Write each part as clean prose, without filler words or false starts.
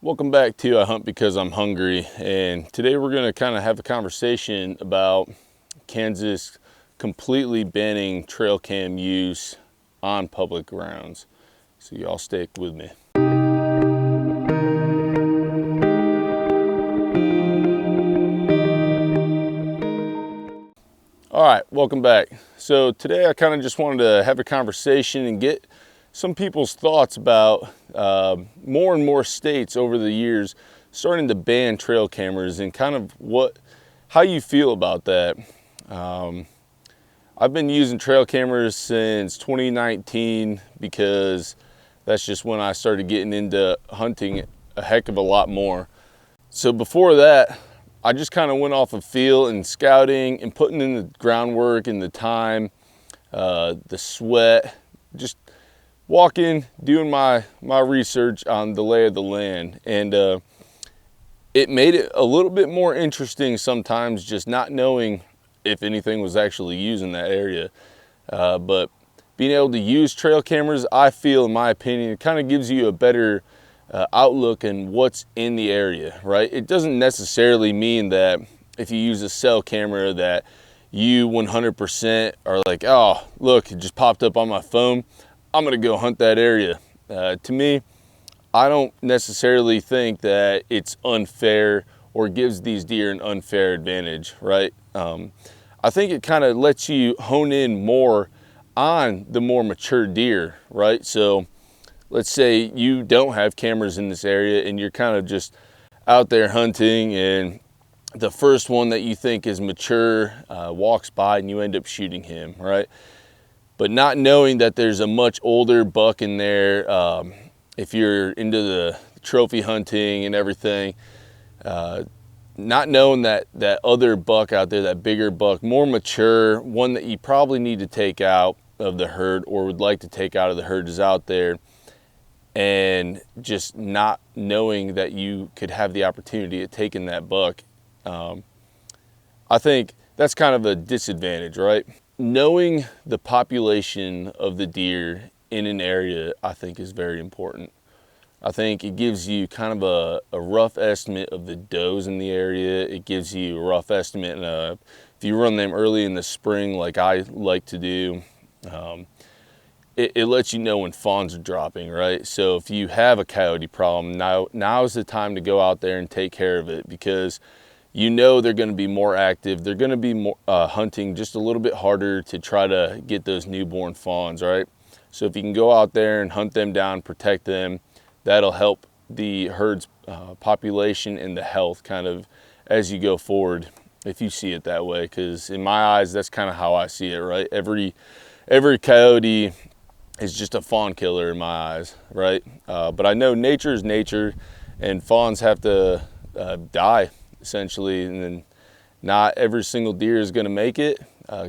Welcome back to I Hunt Because I'm Hungry, and today we're going to kind of have a conversation about Kansas completely banning trail cam use on public grounds. So y'all stick with me. All right, welcome back. So today I kind of just wanted to have a conversation and get some people's thoughts about more and more states over the years starting to ban trail cameras and kind of how you feel about that. I've been using trail cameras since 2019 because that's just when I started getting into hunting a heck of a lot more. So before that, I just kind of went off of feel and scouting and putting in the groundwork and the time, the sweat, just walking, doing my research on the lay of the land. And it made it a little bit more interesting sometimes, just not knowing if anything was actually used in that area. But being able to use trail cameras, I feel, in my opinion, it kind of gives you a better outlook in what's in the area, right? It doesn't necessarily mean that if you use a cell camera that you 100% are like, oh, look, it just popped up on my phone, I'm gonna go hunt that area. To me, I don't necessarily think that it's unfair or gives these deer an unfair advantage, right? I think it kind of lets you hone in more on the more mature deer, right? So let's say you don't have cameras in this area and you're kind of just out there hunting, and the first one that you think is mature walks by and you end up shooting him, right? But not knowing that there's a much older buck in there, if you're into the trophy hunting and everything, not knowing that other buck out there, that bigger buck, more mature, one that you probably need to take out of the herd or would like to take out of the herd, is out there, and just not knowing that you could have the opportunity of taking that buck. I think that's kind of a disadvantage, right? Knowing the population of the deer in an area, I think, is very important. I think it gives you kind of a rough estimate of the does in the area. It gives you a rough estimate, if you run them early in the spring like I like to do, it lets you know when fawns are dropping, right? So if you have a coyote problem, now is the time to go out there and take care of it, because you know they're going to be more active. They're going to be more, hunting just a little bit harder to try to get those newborn fawns, right? So if you can go out there and hunt them down, protect them, that'll help the herd's population and the health kind of as you go forward, if you see it that way. Because in my eyes, that's kind of how I see it, right? Every coyote is just a fawn killer in my eyes, right? But I know nature is nature, and fawns have to die, essentially, and then not every single deer is going to make it,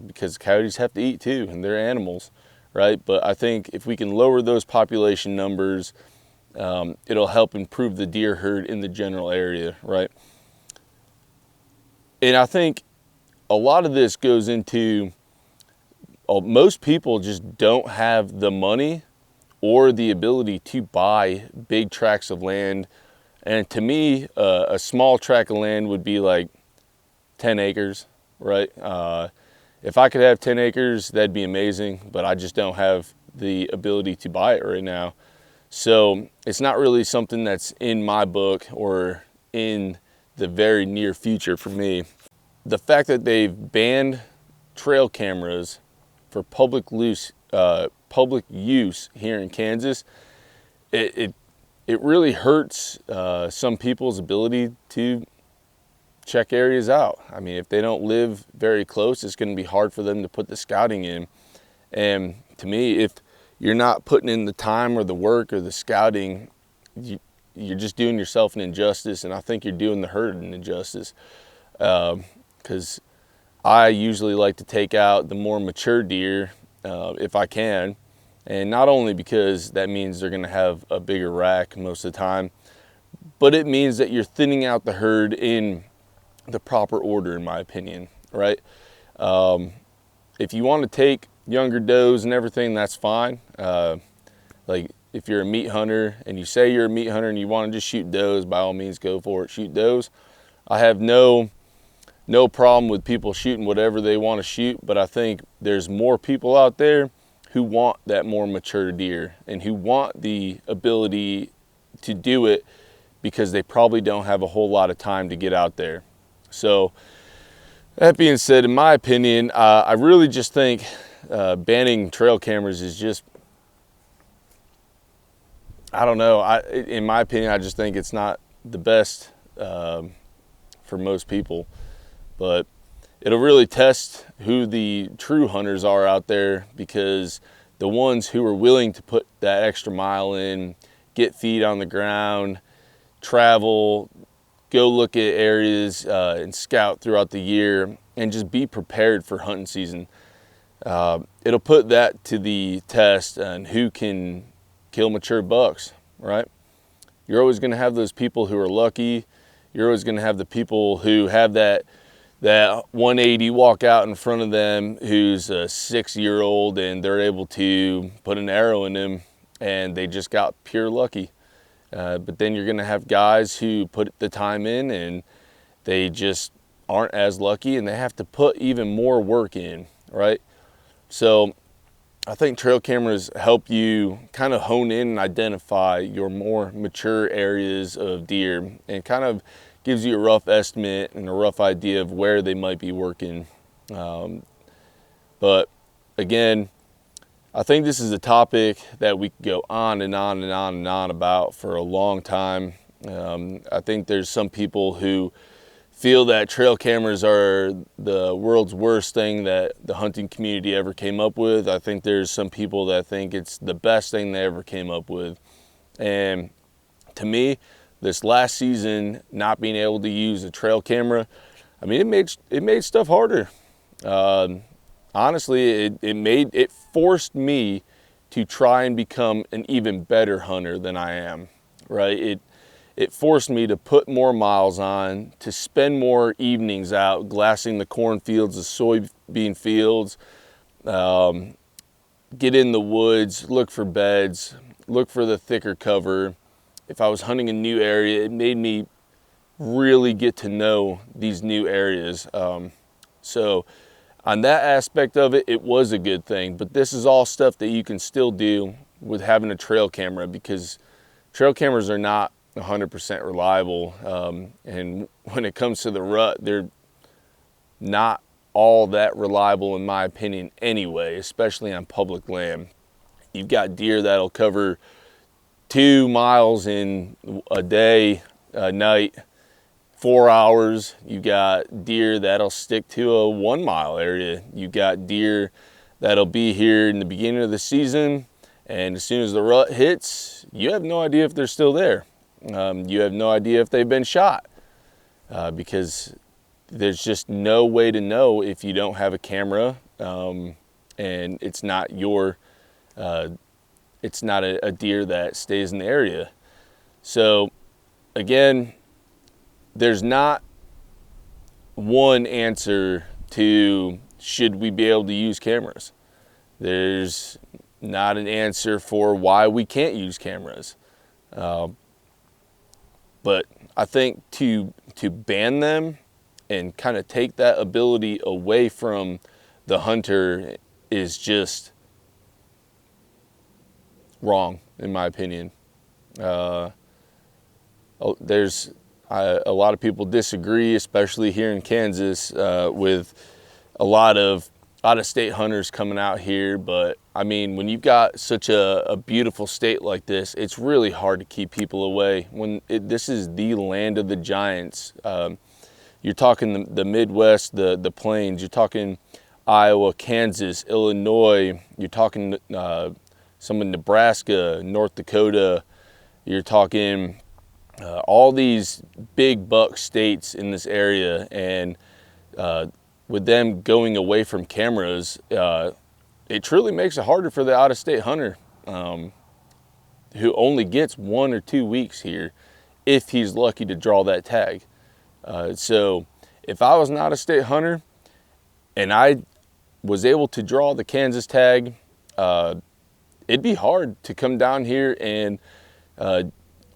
because coyotes have to eat too, and they're animals, right? But I think if we can lower those population numbers, it'll help improve the deer herd in the general area, right? And I think a lot of this goes into, most people just don't have the money or the ability to buy big tracts of land. And to me, a small tract of land would be like 10 acres, right? If I could have 10 acres, that'd be amazing, but I just don't have the ability to buy it right now. So it's not really something that's in my book or in the very near future for me. The fact that they've banned trail cameras for public use here in Kansas, it really hurts some people's ability to check areas out. I mean, if they don't live very close, it's going to be hard for them to put the scouting in. And to me, if you're not putting in the time or the work or the scouting, you're just doing yourself an injustice, and I think you're doing the herd an injustice. Because I usually like to take out the more mature deer if I can, and not only because that means they're going to have a bigger rack most of the time, but it means that you're thinning out the herd in the proper order, in my opinion, right? If you want to take younger does and everything, that's fine. Like if you're a meat hunter and you say you're a meat hunter and you want to just shoot does, by all means go for it, shoot does. I have no problem with people shooting whatever they want to shoot, but I think there's more people out there who want that more mature deer and who want the ability to do it because they probably don't have a whole lot of time to get out there. So that being said, in my opinion, I really just think banning trail cameras is just, I don't know. In my opinion, I just think it's not the best for most people. But it'll really test who the true hunters are out there, because the ones who are willing to put that extra mile in, get feet on the ground, travel, go look at areas and scout throughout the year, and just be prepared for hunting season. It'll put that to the test on who can kill mature bucks, right? You're always going to have those people who are lucky. You're always going to have the people who have that 180 walk out in front of them who's a 6-year-old and they're able to put an arrow in him and they just got pure lucky. But then you're going to have guys who put the time in and they just aren't as lucky and they have to put even more work in, right? So I think trail cameras help you kind of hone in and identify your more mature areas of deer, and kind of gives you a rough estimate and a rough idea of where they might be working. But again, I think this is a topic that we could go on and on and on and on about for a long time. I think there's some people who feel that trail cameras are the world's worst thing that the hunting community ever came up with. I think there's some people that think it's the best thing they ever came up with. And to me, this last season, not being able to use a trail camera, I mean, it made stuff harder. Honestly, it forced me to try and become an even better hunter than I am, right? It forced me to put more miles on, to spend more evenings out glassing the cornfields, the soybean fields, get in the woods, look for beds, look for the thicker cover. If I was hunting a new area, it made me really get to know these new areas. So on that aspect of it, it was a good thing. But this is all stuff that you can still do with having a trail camera, because trail cameras are not 100% reliable. And when it comes to the rut, they're not all that reliable in my opinion anyway, especially on public land. You've got deer that'll cover 2 miles in a day, a night, 4 hours. You got deer that'll stick to a 1 mile area. You got deer that'll be here in the beginning of the season, and as soon as the rut hits, you have no idea if they're still there. You have no idea if they've been shot, because there's just no way to know if you don't have a camera, and it's not your it's not a deer that stays in the area. So again, there's not one answer to should we be able to use cameras. There's not an answer for why we can't use cameras. But I think to ban them and kind of take that ability away from the hunter is just wrong, in my opinion. There's a lot of people disagree, especially here in Kansas, with a lot of out-of-state hunters coming out here. But I mean, when you've got such a beautiful state like this, it's really hard to keep people away. This is the land of the giants. You're talking the Midwest, the plains. You're talking Iowa, Kansas, Illinois. You're talking some in Nebraska, North Dakota. You're talking all these big buck states in this area, and with them going away from cameras, it truly makes it harder for the out-of-state hunter, who only gets 1 or 2 weeks here if he's lucky to draw that tag. So if I was an out-of-state hunter and I was able to draw the Kansas tag, it'd be hard to come down here and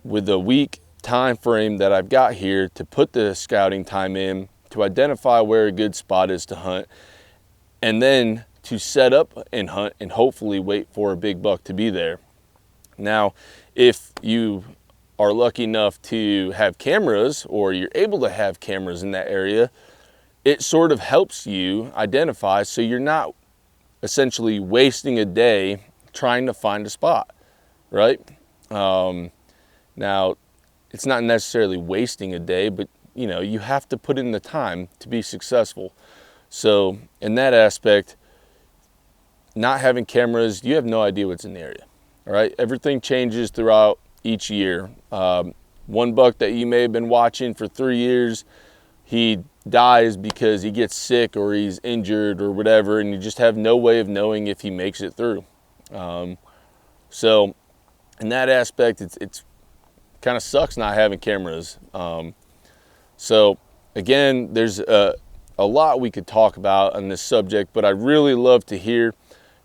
with the week time frame that I've got here to put the scouting time in to identify where a good spot is to hunt, and then to set up and hunt and hopefully wait for a big buck to be there. Now, if you are lucky enough to have cameras, or you're able to have cameras in that area, it sort of helps you identify, so you're not essentially wasting a day trying to find a spot, right? Now, it's not necessarily wasting a day, but you know, you have to put in the time to be successful. So in that aspect, not having cameras, you have no idea what's in the area, all right? Everything changes throughout each year. One buck that you may have been watching for 3 years, he dies because he gets sick or he's injured or whatever, and you just have no way of knowing if he makes it through. So in that aspect, it's kind of sucks not having cameras. So again, there's a lot we could talk about on this subject, but I really love to hear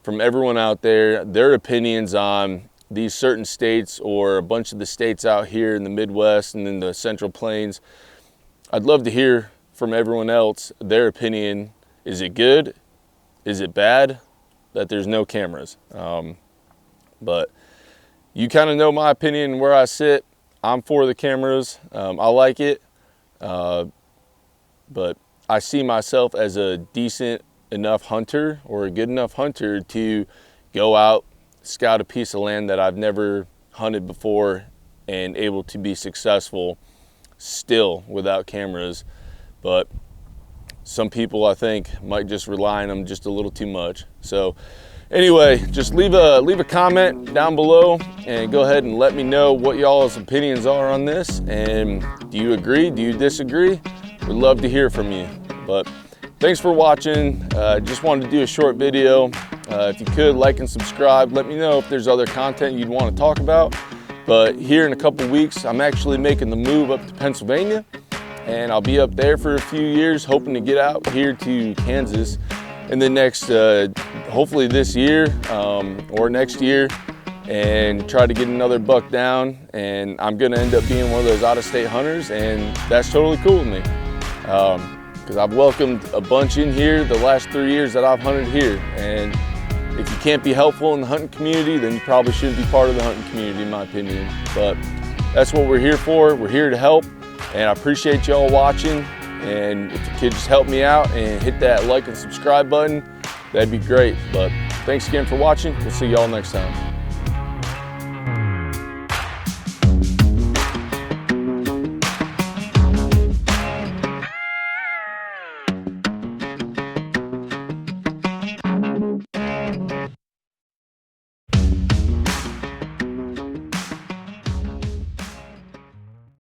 from everyone out there, their opinions on these certain states or a bunch of the states out here in the Midwest and in the Central Plains. I'd love to hear from everyone else, their opinion. Is it good? Is it bad that there's no cameras? But you kind of know my opinion where I sit. I'm for the cameras. I like it. But I see myself as a decent enough hunter or a good enough hunter to go out, scout a piece of land that I've never hunted before, and able to be successful still without cameras. But some people, I think, might just rely on them just a little too much. So anyway, just leave a comment down below and go ahead and let me know what y'all's opinions are on this. And do you agree? Do you disagree? We'd love to hear from you. But thanks for watching. Just wanted to do a short video. If you could, like and subscribe. Let me know if there's other content you'd want to talk about. But here in a couple weeks, I'm actually making the move up to Pennsylvania, and I'll be up there for a few years, hoping to get out here to Kansas in the next, hopefully this year or next year, and try to get another buck down. And I'm gonna end up being one of those out-of-state hunters, and that's totally cool with me. Because I've welcomed a bunch in here the last 3 years that I've hunted here. And if you can't be helpful in the hunting community, then you probably shouldn't be part of the hunting community, in my opinion. But that's what we're here for. We're here to help, and I appreciate y'all watching. And if you could just help me out and hit that like and subscribe button, that'd be great. But thanks again for watching. We'll see y'all next time.